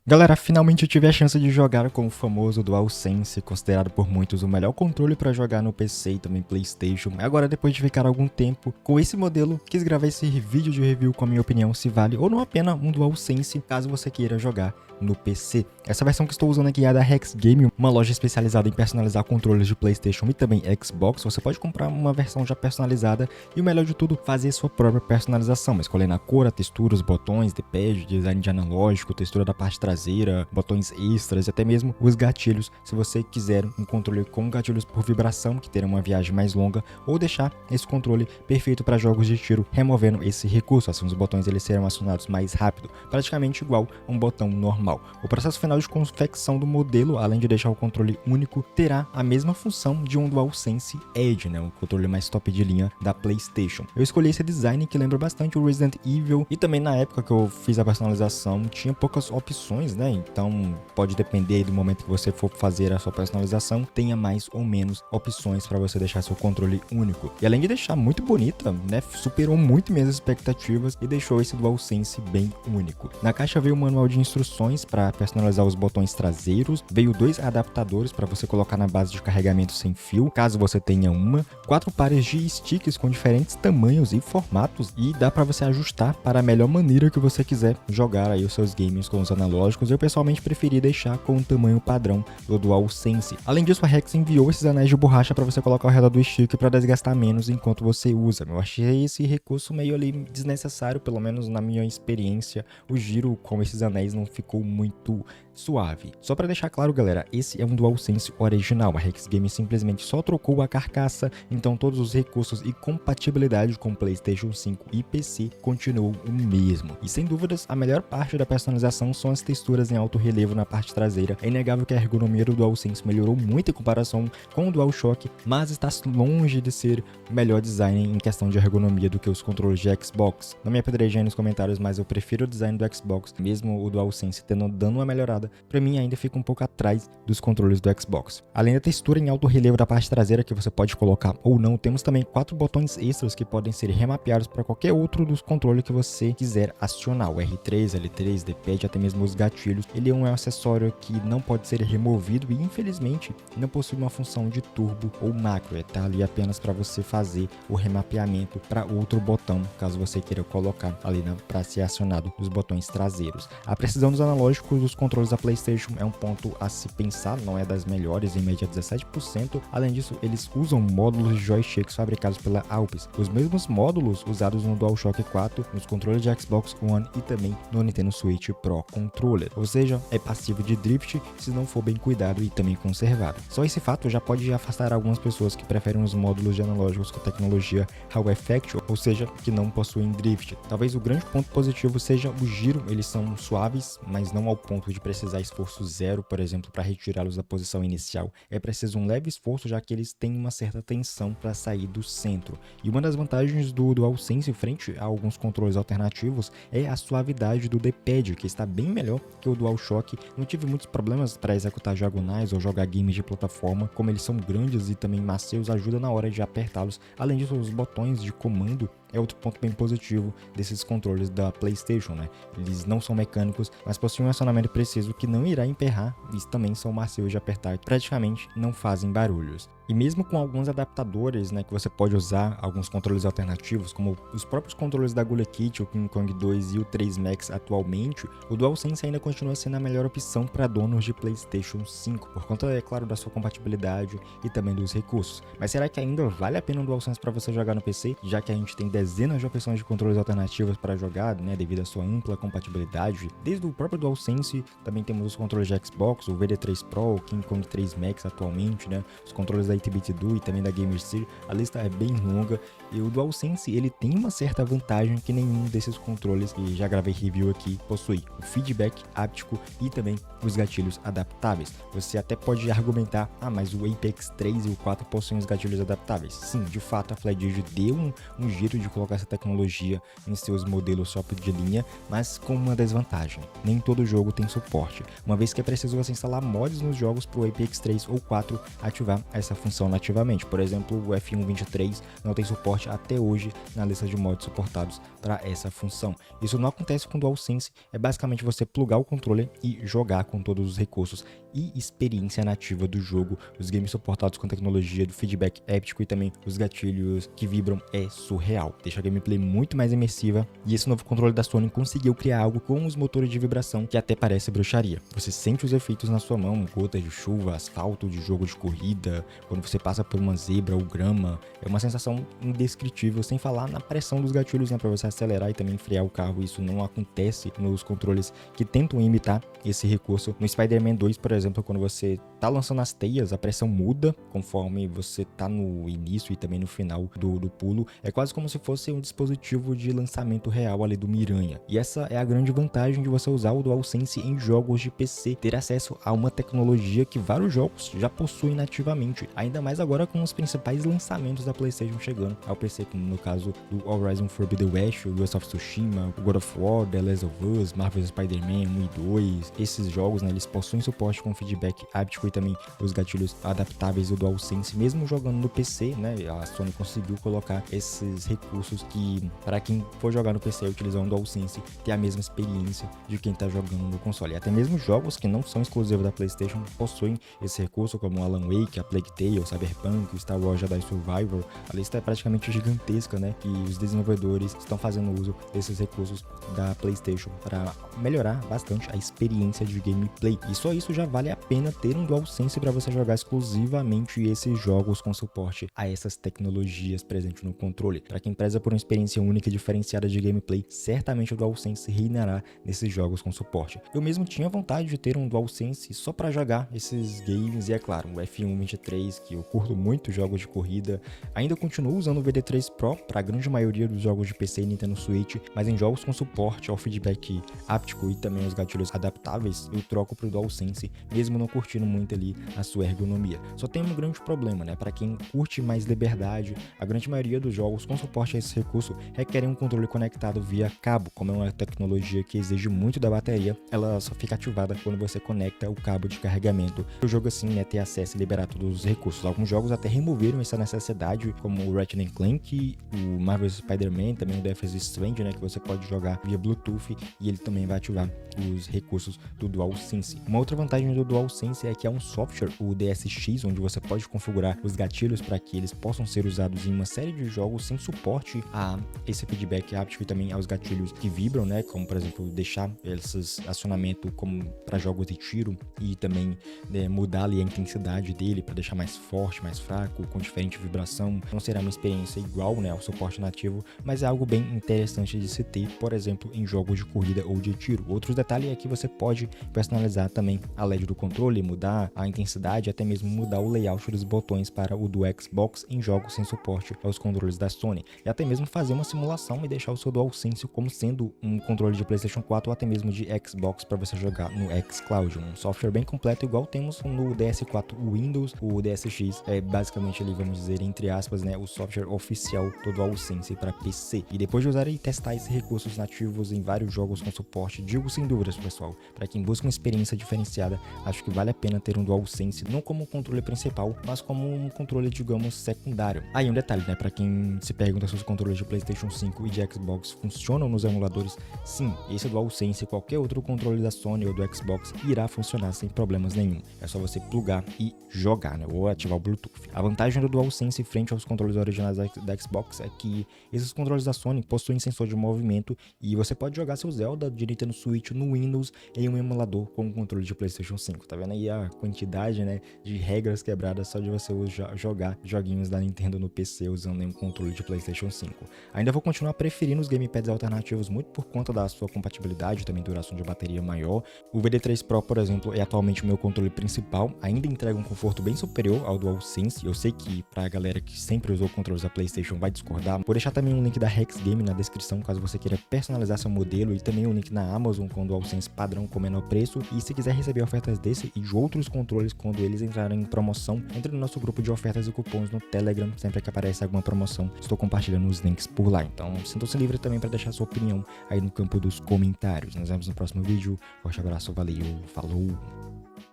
Galera, finalmente eu tive a chance de jogar com o famoso DualSense, considerado por muitos o melhor controle para jogar no PC e também PlayStation. Agora, depois de ficar algum tempo com esse modelo, quis gravar esse vídeo de review com a minha opinião se vale ou não a pena um DualSense caso você queira jogar no PC. Essa versão que estou usando aqui é a da Rex Game, uma loja especializada em personalizar controles de PlayStation e também Xbox. Você pode comprar uma versão já personalizada e o melhor de tudo, fazer sua própria personalização, escolhendo a cor, a textura, os botões, D-pad, design de analógico, textura da parte traseira, botões extras e até mesmo os gatilhos, se você quiser um controle com gatilhos por vibração, que terá uma viagem mais longa, ou deixar esse controle perfeito para jogos de tiro, removendo esse recurso, assim os botões eles serão acionados mais rápido, praticamente igual a um botão normal. O processo final de confecção do modelo, além de deixar o controle único, terá a mesma função de um DualSense Edge, o controle mais top de linha da PlayStation. Eu escolhi esse design que lembra bastante o Resident Evil e também na época que eu fiz a personalização tinha poucas opções, então pode depender do momento que você for fazer a sua personalização, tenha mais ou menos opções para você deixar seu controle único. E além de deixar muito bonita, superou muito minhas expectativas e deixou esse DualSense bem único. Na caixa veio um manual de instruções para personalizar os botões traseiros, veio 2 adaptadores para você colocar na base de carregamento sem fio, caso você tenha uma, 4 pares de sticks com diferentes tamanhos e formatos e dá para você ajustar para a melhor maneira que você quiser jogar aí os seus games com os analógicos. Eu pessoalmente preferi deixar com o tamanho padrão do DualSense. Além disso, a Rex enviou esses anéis de borracha para você colocar ao redor do stick para desgastar menos enquanto você usa. Eu achei esse recurso meio ali desnecessário, pelo menos na minha experiência. O giro com esses anéis não ficou muito suave. Só para deixar claro, galera, esse é um DualSense original. A Rex Game simplesmente só trocou a carcaça, então todos os recursos e compatibilidade com PlayStation 5 e PC continuam o mesmo. E sem dúvidas, a melhor parte da personalização são as texturas em alto relevo na parte traseira. É inegável que a ergonomia do DualSense melhorou muito em comparação com o DualShock, mas está longe de ser o melhor design em questão de ergonomia do que os controles de Xbox. Não me apedrejem nos comentários, mas eu prefiro o design do Xbox, mesmo o DualSense dando uma melhorada. Para mim ainda fica um pouco atrás dos controles do Xbox. Além da textura em alto relevo da parte traseira que você pode colocar ou não, temos também 4 botões extras que podem ser remapeados para qualquer outro dos controles que você quiser acionar, o R3, L3, D-pad, até mesmo os gatilhos. Ele é um acessório que não pode ser removido e infelizmente não possui uma função de turbo ou macro, tá ali apenas para você fazer o remapeamento para outro botão, caso você queira colocar ali para ser acionado os botões traseiros. A precisão dos analógicos dos controles da PlayStation é um ponto a se pensar, não é das melhores, em média 17%. Além disso, eles usam módulos de joysticks fabricados pela Alps, os mesmos módulos usados no DualShock 4, nos controles de Xbox One e também no Nintendo Switch Pro Controller, ou seja, é passivo de drift se não for bem cuidado e também conservado. Só esse fato já pode afastar algumas pessoas que preferem os módulos de analógicos com tecnologia Hall Effect, ou seja, que não possuem drift. Talvez o grande ponto positivo seja o giro, eles são suaves, mas não ao ponto de precisar esforço zero, por exemplo, para retirá-los da posição inicial. É preciso um leve esforço, já que eles têm uma certa tensão para sair do centro. E uma das vantagens do DualSense frente a alguns controles alternativos é a suavidade do D-pad, que está bem melhor que o DualShock. Não tive muitos problemas para executar diagonais ou jogar games de plataforma, como eles são grandes e também macios, ajuda na hora de apertá-los. Além disso, os botões de comando é outro ponto bem positivo desses controles da PlayStation, Eles não são mecânicos, mas possuem um acionamento preciso que não irá emperrar e também são macios de apertar e praticamente não fazem barulhos. E mesmo com alguns adaptadores, que você pode usar, alguns controles alternativos, como os próprios controles da Gula Kit, o King Kong 2 e o 3 Max atualmente, o DualSense ainda continua sendo a melhor opção para donos de PlayStation 5, por conta, é claro, da sua compatibilidade e também dos recursos. Mas será que ainda vale a pena o DualSense para você jogar no PC, já que a gente tem dezenas de opções de controles alternativos para jogar, devido à sua ampla compatibilidade? Desde o próprio DualSense, também temos os controles de Xbox, o VD3 Pro, o King Kong 3 Max atualmente, os controles da 8-bit do e também da Gamerseer. A lista é bem longa e o DualSense ele tem uma certa vantagem que nenhum desses controles que já gravei review aqui possui: o feedback áptico e também os gatilhos adaptáveis. Você até pode argumentar, mas o Apex 3 e o 4 possuem os gatilhos adaptáveis. Sim, de fato a FlyDigi deu um giro de colocar essa tecnologia em seus modelos top de linha, mas com uma desvantagem: nem todo jogo tem suporte, uma vez que é preciso você instalar mods nos jogos para o Apex 3 ou 4 ativar essa função nativamente. Por exemplo, o F1 23 não tem suporte até hoje na lista de mods suportados para essa função. Isso não acontece com o DualSense, é basicamente você plugar o controle e jogar com todos os recursos e experiência nativa do jogo. Os games suportados com tecnologia do feedback haptico e também os gatilhos que vibram é surreal, deixa a gameplay muito mais imersiva, e esse novo controle da Sony conseguiu criar algo com os motores de vibração que até parece bruxaria. Você sente os efeitos na sua mão, gotas de chuva, asfalto de jogo de corrida, quando você passa por uma zebra ou grama, é uma sensação indescritível, sem falar na pressão dos gatilhos, né, para você acelerar e também frear o carro. Isso não acontece nos controles que tentam imitar esse recurso. No Spider-Man 2, por exemplo, quando você tá lançando as teias, a pressão muda conforme você tá no início e também no final do pulo. É quase como se fosse um dispositivo de lançamento real ali do Miranha. E essa é a grande vantagem de você usar o DualSense em jogos de PC, ter acesso a uma tecnologia que vários jogos já possuem nativamente, ainda mais agora com os principais lançamentos da PlayStation chegando ao PC, como no caso do Horizon Forbidden West, o Ghost of Tsushima, o God of War, The Last of Us, Marvel's Spider-Man 1 e 2. Esses jogos, né, eles possuem suporte com feedback haptico e também os gatilhos adaptáveis do DualSense, mesmo jogando no PC, né? A Sony conseguiu colocar esses recursos que, para quem for jogar no PC e utilizar um DualSense, ter a mesma experiência de quem tá jogando no console. E até mesmo jogos que não são exclusivos da PlayStation possuem esse recurso, como o Alan Wake, a Plague Tale, o Cyberpunk, o Star Wars Jedi Survivor. A lista é praticamente gigantesca, né? E os desenvolvedores estão fazendo uso desses recursos da PlayStation para melhorar bastante a experiência de gameplay. E só isso já vale a pena ter um DualSense para você jogar exclusivamente esses jogos com suporte a essas tecnologias presentes no controle. Para quem preza por uma experiência única e diferenciada de gameplay, certamente o DualSense reinará nesses jogos com suporte. Eu mesmo tinha vontade de ter um DualSense só para jogar esses games, e é claro, o F1 23, que eu curto muito jogos de corrida. Ainda continuo usando o VD3 Pro para a grande maioria dos jogos de PC e Nintendo Switch, mas em jogos com suporte ao feedback haptico e também os gatilhos adaptáveis, eu troco pro DualSense, mesmo não curtindo muito ali a sua ergonomia. Só tem um grande problema, né? Para quem curte mais liberdade, a grande maioria dos jogos com suporte a esse recurso requerem um controle conectado via cabo. Como é uma tecnologia que exige muito da bateria, ela só fica ativada quando você conecta o cabo de carregamento. O jogo assim, né, ter acesso e liberar todos os recursos. Alguns jogos até removeram essa necessidade, como o Ratchet & Clank, o Marvel's Spider-Man, também o Death is Strange, né, que você pode jogar via Bluetooth e ele também vai ativar os recursos do DualSense. Uma outra vantagem do DualSense é que é um software, o DSX, onde você pode configurar os gatilhos para que eles possam ser usados em uma série de jogos sem suporte a esse feedback haptico e também aos gatilhos que vibram, né, como por exemplo deixar esses acionamento como para jogos de tiro e também, né, mudar ali a intensidade dele para deixar mais forte, mais fraco, com diferente vibração. Não será uma experiência igual, né, ao suporte nativo, mas é algo bem interessante de se ter, por exemplo, em jogos de corrida ou de tiro. Outro detalhe é que você pode personalizar também a LED do controle, mudar a intensidade, até mesmo mudar o layout dos botões para o do Xbox em jogos sem suporte aos controles da Sony, e até mesmo fazer uma simulação e deixar o seu DualSense como sendo um controle de PlayStation 4 ou até mesmo de Xbox para você jogar no xCloud, um software bem completo igual temos no DS4 Windows. O DSX é basicamente ali, vamos dizer, entre aspas, né, o software oficial do DualSense para PC. E depois de usar e testar esses recursos nativos em vários jogos com suporte, digo sem dúvidas, pessoal, para quem busca uma experiência diferenciada, acho que vale a pena ter um DualSense não como um controle principal, mas como um controle, digamos, secundário. Aí um detalhe, né, para quem se pergunta se os controles de PlayStation 5 e de Xbox funcionam nos emuladores, sim, esse DualSense e qualquer outro controle da Sony ou do Xbox irá funcionar sem problemas nenhum. É só você plugar e jogar, né, ou ativar o Bluetooth. A vantagem do DualSense frente aos controles originais da Xbox é que esses controles da Sony possuem sensor de movimento e você pode jogar seu Zelda de Nintendo Switch no Windows em um emulador com o controle de PlayStation 5. Tá vendo aí a quantidade, né, de regras quebradas só de você jogar joguinhos da Nintendo no PC usando um controle de PlayStation 5. Ainda vou continuar preferindo os gamepads alternativos muito por conta da sua compatibilidade e também duração de bateria maior. O VD3 Pro, por exemplo, é atualmente o meu controle principal, ainda entrega um conforto bem superior ao DualSense. Eu sei que pra galera que sempre usou controles da PlayStation vai discordar. Vou deixar também um link da Rex Game na descrição caso você queira personalizar seu modelo e também um link na Amazon com o DualSense padrão com menor preço. E se quiser receber ofertas desse e de outros controles quando eles entrarem em promoção, entre no nosso grupo de ofertas e cupons no Telegram. Sempre que aparece alguma promoção, estou compartilhando os links por lá. Então sintam-se livre também para deixar sua opinião aí no campo dos comentários. Nos vemos no próximo vídeo. Forte abraço, valeu, falou!